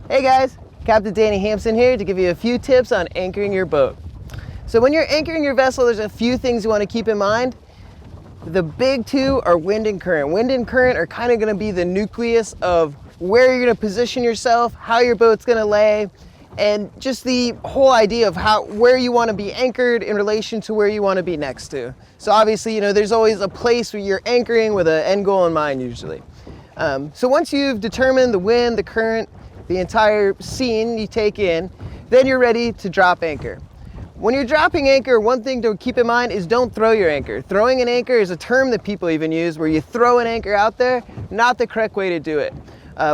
Hey guys, Captain Hampson here to give you a few tips on anchoring your boat. So when you're anchoring your vessel, there's a few things you want to keep in mind. The big two are wind and current. Wind and current are kind of going to be the nucleus of where you're going to position yourself, how your boat's going to lay, and just the whole idea of where you want to be anchored in relation to where you want to be next to. So obviously, there's always a place where you're anchoring with an end goal in mind usually. So once you've determined the wind, the current, the entire scene you take in, then you're ready to drop anchor. When you're dropping anchor, one thing to keep in mind is don't throw your anchor. Throwing an anchor is a term that people even use where you throw an anchor out there, not the correct way to do it.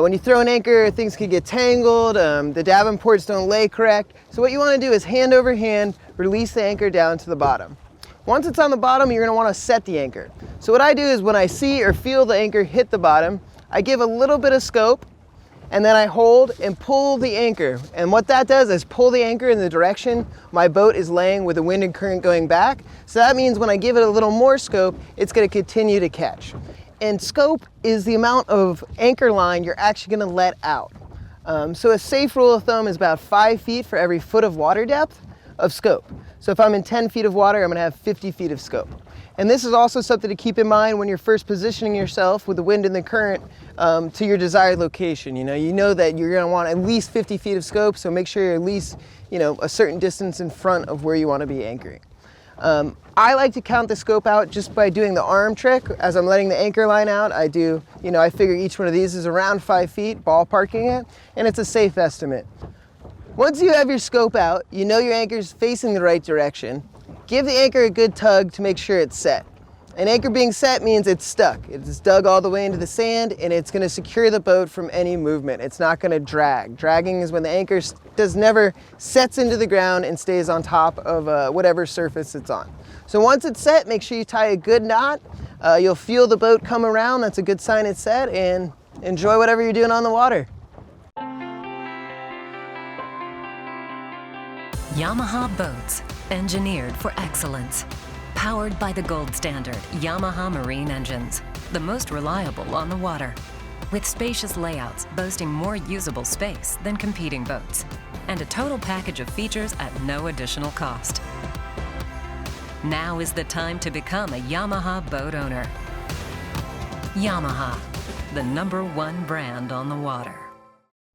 When you throw an anchor, things can get tangled, the Davenports don't lay correct. So what you want to do is hand over hand, release the anchor down to the bottom. Once it's on the bottom, you're going to want to set the anchor. So what I do is when I see or feel the anchor hit the bottom, I give a little bit of scope, and then I hold and pull the anchor. And what that does is pull the anchor in the direction my boat is laying with the wind and current going back. So that means when I give it a little more scope, it's going to continue to catch. And scope is the amount of anchor line you're actually going to let out. So a safe rule of thumb is about 5 feet for every foot of water depth of scope. So if I'm in 10 feet of water, I'm going to have 50 feet of scope. And this is also something to keep in mind when you're first positioning yourself with the wind and the current to your desired location. You know that you're going to want at least 50 feet of scope, so make sure you're at least a certain distance in front of where you want to be anchoring. I like to count the scope out just by doing the arm trick. As I'm letting the anchor line out, I figure each one of these is around 5 feet, ballparking it, and it's a safe estimate. Once you have your scope out, you know your anchor's facing the right direction. Give the anchor a good tug to make sure it's set. An anchor being set means it's stuck. It's dug all the way into the sand, and it's going to secure the boat from any movement. It's not going to drag. Dragging is when the anchor never sets into the ground and stays on top of whatever surface it's on. So once it's set, make sure you tie a good knot. You'll feel the boat come around. That's a good sign it's set, and enjoy whatever you're doing on the water. Yamaha boats, engineered for excellence. Powered by the gold standard Yamaha marine engines, the most reliable on the water. With spacious layouts boasting more usable space than competing boats. And a total package of features at no additional cost. Now is the time to become a Yamaha boat owner. Yamaha, the #1 brand on the water.